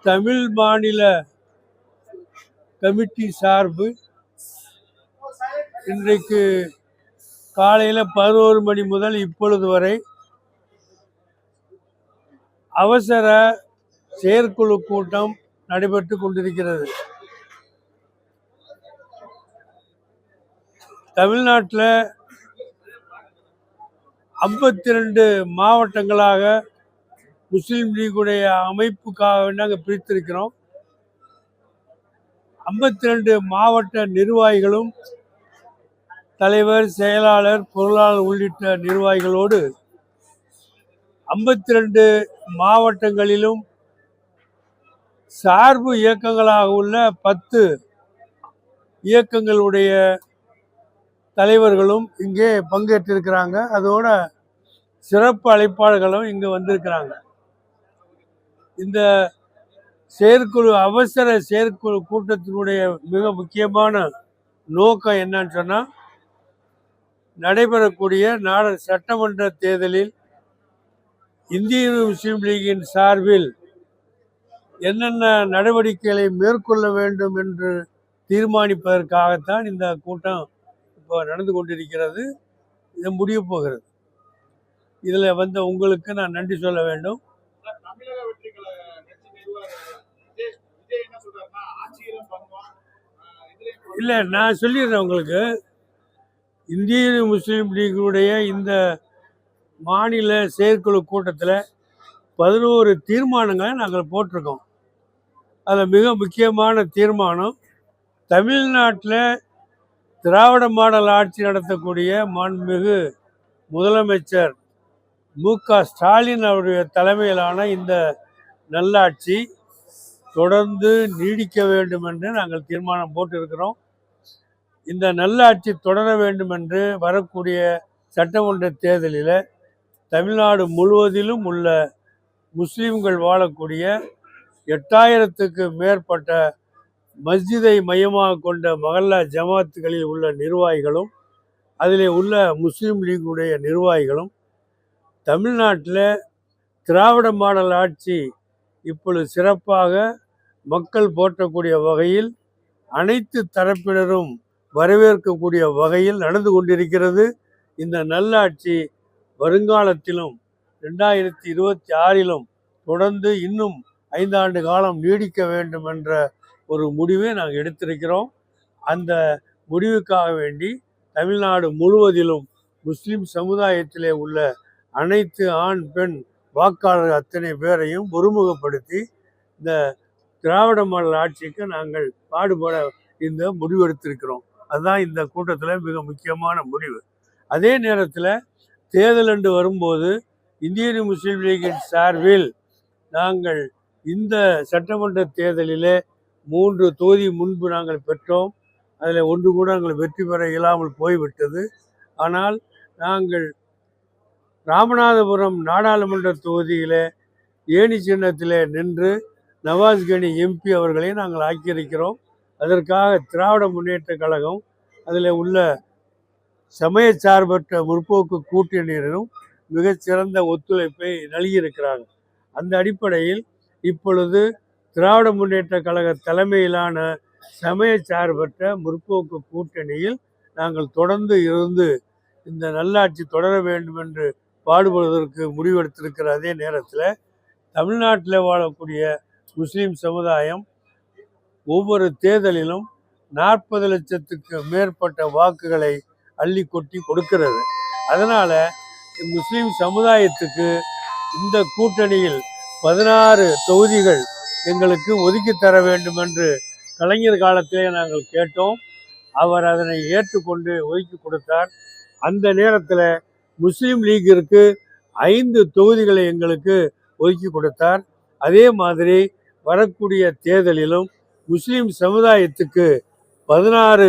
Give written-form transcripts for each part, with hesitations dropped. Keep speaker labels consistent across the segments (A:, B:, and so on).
A: தமிழ் மாநில கமிட்டி சார்பு இன்றைக்கு காலையில் 11 மணி முதல் இப்பொழுது வரை அவசர செயற்குழு கூட்டம் நடைபெற்று கொண்டிருக்கிறது. தமிழ்நாட்டில் 52 மாவட்டங்களாக முஸ்லீம் லீகுடைய அமைப்புக்காக நாங்கள் பிரித்திருக்கிறோம். 52 மாவட்ட நிர்வாகிகளும் தலைவர், செயலாளர், பொருளாளர் உள்ளிட்ட நிர்வாகிகளோடு 52 மாவட்டங்களிலும் சார்பு இயக்கங்களாக உள்ள 10 இயக்கங்களுடைய தலைவர்களும் இங்கே பங்கேற்றிருக்கிறாங்க. அதோட சிறப்பு அழைப்பாளர்களும் இங்கே வந்திருக்கிறாங்க. இந்த அவசர செயற்குழு கூட்டத்தினுடைய மிக முக்கியமான நோக்கம் என்னன்னு சொன்னால், நடைபெறக்கூடிய சட்டமன்ற தேர்தலில் இந்திய முஸ்லீம் லீகின் சார்பில் என்னென்ன நடவடிக்கைகளை மேற்கொள்ள வேண்டும் என்று தீர்மானிப்பதற்காகத்தான் இந்த கூட்டம் இப்போ நடந்து கொண்டிருக்கிறது. இது முடிய போகிறது. இதில் வந்த உங்களுக்கு நான் நன்றி சொல்ல வேண்டும். இல்லை, நான் சொல்லிடுறேன் உங்களுக்கு. இந்திய முஸ்லீம் லீகுடைய இந்த மாநில செயற்குழு கூட்டத்தில் 11 தீர்மானங்களை நாங்கள் போட்டிருக்கோம். அதில் மிக முக்கியமான தீர்மானம், தமிழ்நாட்டில் திராவிட மாடல் ஆட்சி நடத்தக்கூடிய மாண்புமிகு முதலமைச்சர் மு.க. ஸ்டாலின் அவருடைய தலைமையிலான இந்த நல்லாட்சி தொடர்ந்து நீடிக்க வேண்டும் என்று நாங்கள் தீர்மானம் போட்டிருக்கிறோம். இந்த நல்லாட்சி தொடர வேண்டும் என்று வரக்கூடிய சட்டமன்ற தேர்தலில் தமிழ்நாடு முழுவதிலும் உள்ள முஸ்லீம்கள் வாழக்கூடிய 8000க்கு மேற்பட்ட மஸ்ஜிதை மையமாக கொண்ட மஹல்லா ஜமாத்துகளில் உள்ள நிர்வாகிகளும் அதில் உள்ள முஸ்லீம் லீகுடைய நிர்வாகிகளும் தமிழ்நாட்டில் திராவிட மாடல் ஆட்சி இப்பொழுது சிறப்பாக மக்கள் போற்றக்கூடிய வகையில் அனைத்து தரப்பினரும் வரவேற்கக்கூடிய வகையில் நடந்து கொண்டிருக்கிறது. இந்த நல்லாட்சி வருங்காலத்திலும் 2026லும் தொடர்ந்து இன்னும் 5 ஆண்டு காலம் நீடிக்க வேண்டும் என்ற ஒரு முடிவை நாங்கள் எடுத்திருக்கிறோம். அந்த முடிவுக்காக வேண்டி தமிழ்நாடு முழுவதிலும் முஸ்லீம் சமுதாயத்திலே உள்ள அனைத்து ஆண் பெண் வாக்காளர்கள் அத்தனை பேரையும் ஒருமுகப்படுத்தி இந்த திராவிட மாடல் ஆட்சிக்கு நாங்கள் பாடுபட இந்த முடிவெடுத்திருக்கிறோம். அதுதான் இந்த கூட்டத்தில் மிக முக்கியமான முடிவு. அதே நேரத்தில் தேர்தல் என்று வரும்போது இந்திய முஸ்லீம் லீகின் சார்பில் நாங்கள் இந்த சட்டமன்ற தேர்தலிலே 3 தொகுதி முன்பு நாங்கள் பெற்றோம். அதில் ஒன்று கூட நாங்கள் வெற்றி பெற இயலாமல் போய்விட்டது. ஆனால் நாங்கள் ராமநாதபுரம் நாடாளுமன்ற தொகுதியில் ஏணி சின்னத்தில் நின்று நவாஸ் கனி எம்பி அவர்களை நாங்கள் ஆக்கியிருக்கிறோம். அதற்காக திராவிட முன்னேற்ற கழகம் அதில் உள்ள சமய சார்பற்ற முற்போக்கு கூட்டணியினரும் மிகச்சிறந்த ஒத்துழைப்பை நல்கியிருக்கிறாங்க. அந்த அடிப்படையில் இப்பொழுது திராவிட முன்னேற்ற கழக தலைமையிலான சமய சார்பற்ற முற்போக்கு கூட்டணியில் நாங்கள் தொடர்ந்து இருந்து இந்த நல்லாட்சி தொடர வேண்டும் என்று பாடுபடுவதற்கு முடிவெடுத்திருக்கிற அதே நேரத்தில் தமிழ்நாட்டில் வாழக்கூடிய முஸ்லீம் சமுதாயம் ஒவ்வொரு தேர்தலிலும் 40 லட்சத்துக்கு மேற்பட்ட வாக்குகளை அள்ளி கொட்டி கொடுக்கிறது. அதனால் முஸ்லீம் சமுதாயத்துக்கு இந்த கூட்டணியில் 16 தொகுதிகள் எங்களுக்கு ஒதுக்கி தர வேண்டும் என்று கலைஞர் காலத்திலே நாங்கள் கேட்டோம். அவர் அதனை ஏற்றுக்கொண்டு ஒதுக்கி கொடுத்தார். அந்த நேரத்தில் முஸ்லீம் லீகிற்கு 5 தொகுதிகளை எங்களுக்கு ஒதுக்கி கொடுத்தார். அதே மாதிரி வரக்கூடிய தேர்தலிலும் முஸ்லீம் சமுதாயத்துக்கு 16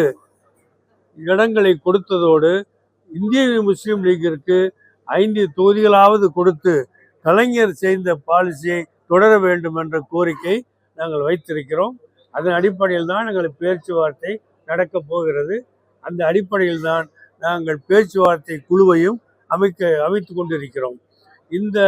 A: இடங்களை கொடுத்ததோடு இந்திய முஸ்லீம் லீகிற்கு 5 தொகுதிகளாவது கொடுத்து கலைஞர் செய்த பாலிசியை தொடர வேண்டும் என்ற கோரிக்கை நாங்கள் வைத்திருக்கிறோம். அதன் அடிப்படையில் தான் எங்கள் பேச்சுவார்த்தை நடக்கப் போகிறது. அந்த அடிப்படையில் தான் நாங்கள் பேச்சுவார்த்தை குழுவையும் அமைத்து கொண்டிருக்கிறோம். இந்த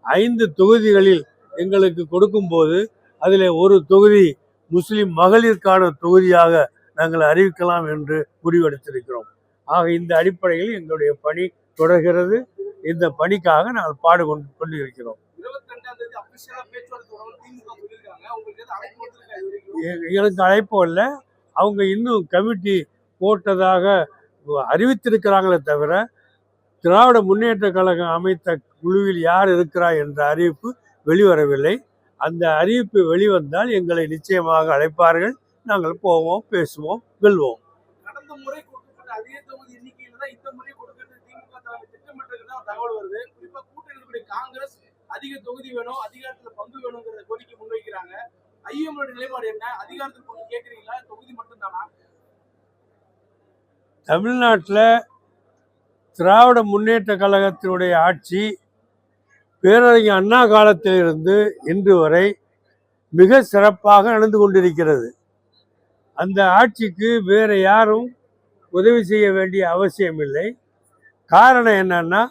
A: 5 தொகுதிகளில் எங்களுக்கு கொடுக்கும்போது அதில் ஒரு தொகுதி முஸ்லிம் மகளிருக்கான தொகுதியாக நாங்கள் அறிவிக்கலாம் என்று முடிவெடுத்திருக்கிறோம். ஆக இந்த அடிப்படையில் எங்களுடைய பணி தொடர்கிறது. இந்த பணிக்காக நாங்கள் கொண்டிருக்கிறோம். எங்களுக்கு அழைப்பு இல்லை. அவங்க இன்னும் கமிட்டி போட்டதாக அறிவித்திருக்கிறாங்களே தவிர திராவிட முன்னேற்ற கழகம் அமைத்த குழுவில் யார் இருக்கிறார் என்ற அறிவிப்பு வெளிவரவில்லை. அந்த அறிவிப்பு வெளிவந்தால் எங்களை நிச்சயமாக அழைப்பார்கள். நாங்கள் போவோம், பேசுவோம், வெல்வோம்.
B: கடந்த முறை கொடுக்கப்பட்ட அதே தொகுதி எண்ணிக்கையில தான் இந்த முறை கொடுக்கிறது திமுக தலைமை திட்டமிட்டிருக்கிறதா தகவல் வருது. குறிப்பா கூட்டணி காங்கிரஸ் அதிக தொகுதி வேணும், அதிகாரத்துல பங்கு வேணுங்கிற கோரிக்கை முன்வைக்கிறாங்க. ஐஎம்ஓட நிலைப்பாடு என்ன? அதிகாரத்தில் பங்கு கேட்கறீங்களா, தொகுதி மட்டும் தானா?
A: தமிழ்நாட்டில் திராவிட முன்னேற்ற கழகத்தினுடைய ஆட்சி பேரறிஞர் அண்ணா காலத்திலிருந்து இன்று வரை மிக சிறப்பாக நடந்து கொண்டிருக்கிறது. அந்த ஆட்சிக்கு வேறு யாரும் உதவி செய்ய வேண்டிய அவசியம் இல்லை. காரணம் என்னன்னா,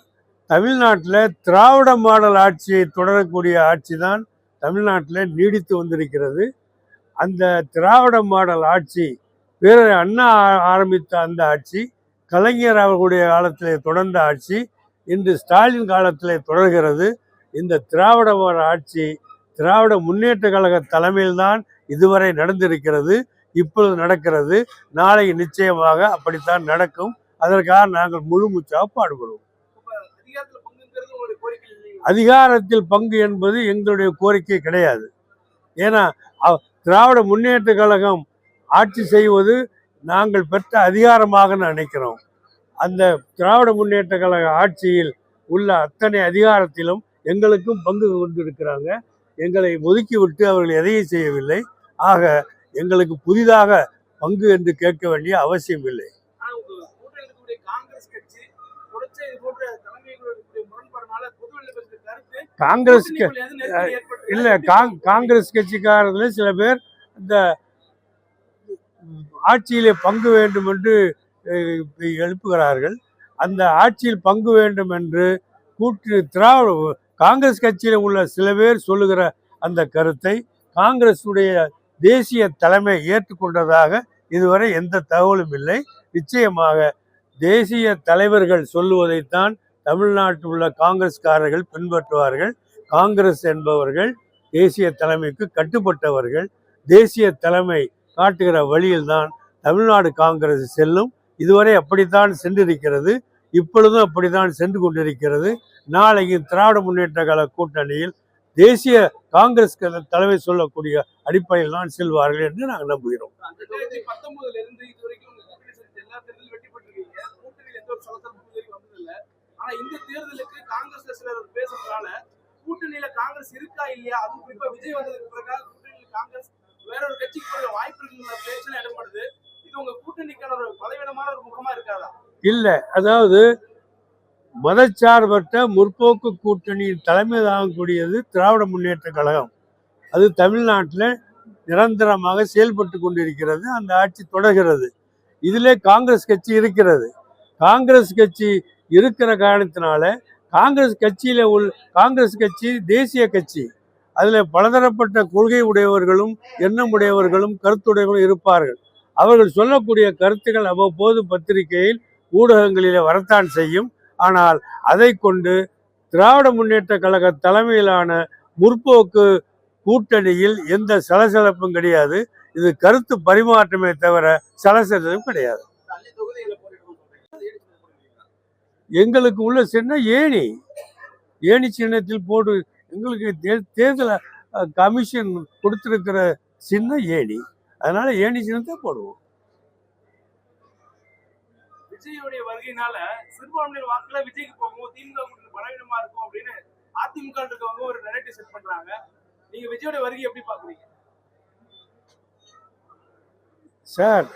A: தமிழ்நாட்டில் திராவிட மாடல் ஆட்சியை தொடரக்கூடிய ஆட்சி தான் தமிழ்நாட்டில் நீடித்து வந்திருக்கிறது. அந்த திராவிட மாடல் ஆட்சி பேரறிஞர் அண்ணா ஆரம்பித்த அந்த ஆட்சி, கலைஞர் அவர்களுடைய காலத்திலே தொடர்ந்த ஆட்சி, இன்று ஸ்டாலின் காலத்திலே தொடர்கிறது. இந்த திராவிட மாடல் ஆட்சி திராவிட முன்னேற்ற கழக தலைமையில்தான் இதுவரை நடந்திருக்கிறது, இப்பொழுது நடக்கிறது. நாளை நிச்சயமாக அப்படித்தான் நடக்கும். அதற்காக நாங்கள் முழு மூச்சாக பாடுபடுவோம். அதிகாரத்தில் பங்கு என்பது எங்களுடைய கோரிக்கை கிடையாது. ஏன்னா திராவிட முன்னேற்ற கழகம் ஆட்சி செய்வது நாங்கள் பெற்ற அதிகாரமாக நினைக்கிறோம். அந்த திராவிட முன்னேற்ற கழக ஆட்சியில் உள்ள அத்தனை அதிகாரத்திலும் எங்களுக்கும் பங்கு கொண்டிருக்கிறாங்க. எங்களை ஒதுக்கிவிட்டு அவர்கள் எதையும் செய்யவில்லை. ஆக எங்களுக்கு புதிதாக பங்கு என்று கேட்க வேண்டிய அவசியம் இல்லை. காங்கிரஸ் இல்லை, காங்கிரஸ் கட்சிக்காரர்கள் சில பேர் இந்த ஆட்சியிலே பங்கு வேண்டும் என்று எழுப்புகிறார்கள். அந்த ஆட்சியில் பங்கு வேண்டும் என்று காங்கிரஸ் கட்சியில் உள்ள சில பேர் சொல்லுகிற அந்த கருத்தை காங்கிரசுடைய தேசிய தலைமை ஏற்றுக்கொண்டதாக இதுவரை எந்த தகவலும் இல்லை. நிச்சயமாக தேசிய தலைவர்கள் சொல்லுவதைத்தான் தமிழ்நாட்டில் உள்ள காங்கிரஸ்காரர்கள் பின்பற்றுவார்கள். காங்கிரஸ் என்பவர்கள் தேசிய தலைமைக்கு கட்டுப்பட்டவர்கள். தேசிய தலைமை காட்டுகிற வழியில்தான் தமிழ்நாடு காங்கிரஸ் செல்லும். இதுவரை அப்படித்தான் சென்றிருக்கிறது, இப்பொழுதும் அப்படித்தான் சென்று கொண்டிருக்கிறது. நாளைக்கு திராவிட முன்னேற்ற கழக கூட்டணியில் தேசிய காங்கிரஸ் தலைமை சொல்லக்கூடிய அடிப்படையில் தான் செல்வார்கள் என்று நாங்கள் நம்புகிறோம்.
B: கூட்டணியில காங்கிரஸ் இருக்கா இல்லையா, அது குறிப்பா விஜய் வந்ததுக்கு பிறகு கூட்டணியில காங்கிரஸ் வேற ஒரு கட்சிக்கு போய் வாய்ப்பு இருக்குங்கிற பேச்சு இடம்படுது. இது உங்க கூட்டணிக்கான ஒரு பலவீனமான ஒரு முகமா இருக்காதா?
A: இல்ல, அதாவது மதச்சார்பற்ற முற்போக்கு கூட்டணியின் தலைமை தாங்கக்கூடியது திராவிட முன்னேற்ற கழகம். அது தமிழ்நாட்டில் நிரந்தரமாக செயல்பட்டு கொண்டிருக்கிறது. அந்த ஆட்சி தொடர்கிறது. இதிலே காங்கிரஸ் கட்சி இருக்கிறது. காங்கிரஸ் கட்சி இருக்கிற காரணத்தினால காங்கிரஸ் கட்சி தேசிய கட்சி. அதில் பலதரப்பட்ட கொள்கை உடையவர்களும் எண்ணம் உடையவர்களும் கருத்துடையவர்களும் இருப்பார்கள். அவர்கள் சொல்லக்கூடிய கருத்துக்கள் அவ்வப்போது பத்திரிகையில் ஊடகங்களிலே வரத்தான் செய்யும். ஆனால் அதை கொண்டு திராவிட முன்னேற்ற கழக தலைமையிலான முற்போக்கு கூட்டணியில் எந்த சலசலப்பும் கிடையாது. இது கருத்து பரிமாற்றமே தவிர சலசலப்பும் கிடையாது. எங்களுக்கு உள்ள சின்னம் ஏணி சின்னத்தில் போட்டு எங்களுக்கு தேர்தல் கமிஷன் கொடுத்திருக்கிற சின்னம் ஏணி. அதனால ஏணி சின்னத்தை போடுவோம்.
B: விஜயோடைய வருகையினால சிறுபான்மையினர் வாக்குல விஜய்க்கு போகும், திமுக பலவீனமா இருக்கும் அப்படின்னு அதிமுக இருக்கவங்க ஒரு நரேட்டிவ் செட் பண்றாங்க. நீங்க விஜயோட வருகை எப்படி பாக்குறீங்க
A: சார்?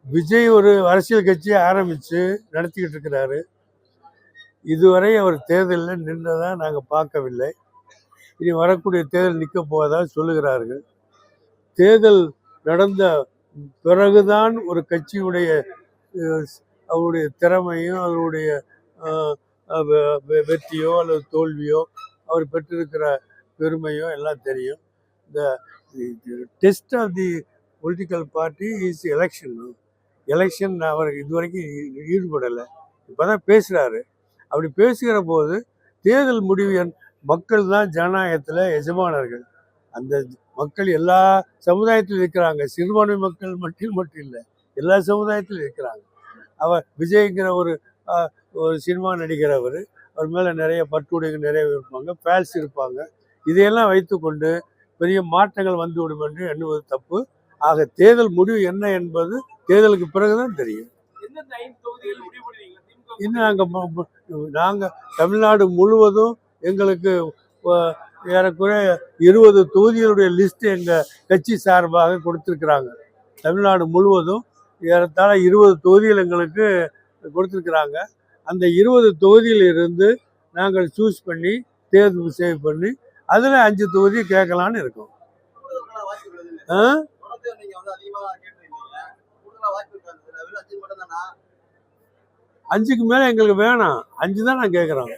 A: விஜய் ஒரு அரசியல் கட்சியை ஆரம்பிச்சு நடத்திக்கிட்டு இருக்கிறாரு. இதுவரை அவர் தேர்தலில் நின்றதா நாங்கள் பார்க்கவில்லை. இனி வரக்கூடிய தேர்தல் நிற்க போவதாக சொல்லுகிறார்கள். தேர்தல் நடந்த பிறகுதான் ஒரு கட்சியுடைய அவருடைய திறமையும் அவருடைய வெற்றியோ அல்லது தோல்வியோ அவர் பெற்றிருக்கிற பெருமையோ எல்லாம் தெரியும். the test of the political party is election. Election அவர் இதுவரைக்கும் ஈடுபடலை, இப்போதான் பேசுகிறாரு. அப்படி பேசுகிற போது தேர்தல் முடிவு மக்கள் தான் ஜனநாயகத்தில் எஜமானர்கள். அந்த மக்கள் எல்லா சமுதாயத்திலும் இருக்கிறாங்க, சிறுபான்மை மக்கள் மட்டும் இல்லை, எல்லா சமுதாயத்திலும் இருக்கிறாங்க. அவர் விஜய்ங்கிற ஒரு சினிமா நடிகர், அவர் மேலே நிறைய பட்டுடைகள் நிறைய இருப்பாங்க, ஃபேன்ஸ் இருப்பாங்க. இதையெல்லாம் வைத்துக்கொண்டு பெரிய மாற்றங்கள் வந்துவிடும் என்று எண்ணுவது தப்பு. ஆக தேர்தல் முடிவு என்ன என்பது தேர்தலுக்கு பிறகுதான் தெரியும். இன்னும் நாங்கள் தமிழ்நாடு முழுவதும் எங்களுக்கு ஏறக்குறைய 20 தொகுதிகளுடைய லிஸ்ட் எங்கள் கட்சி சார்பாக கொடுத்துருக்குறாங்க. தமிழ்நாடு முழுவதும் ஏறத்தாழ 20 தொகுதிகள் எங்களுக்கு கொடுத்துருக்குறாங்க. அந்த 20 தொகுதியில் இருந்து நாங்கள் சூஸ் பண்ணி தேர்தல் சேவ் பண்ணி அதில் 5 தொகுதி கேட்கலான்னு இருக்கோம். அஞ்சுக்கு மேலே எங்களுக்கு வேணாம், 5 தான் நான் கேட்குறோம்.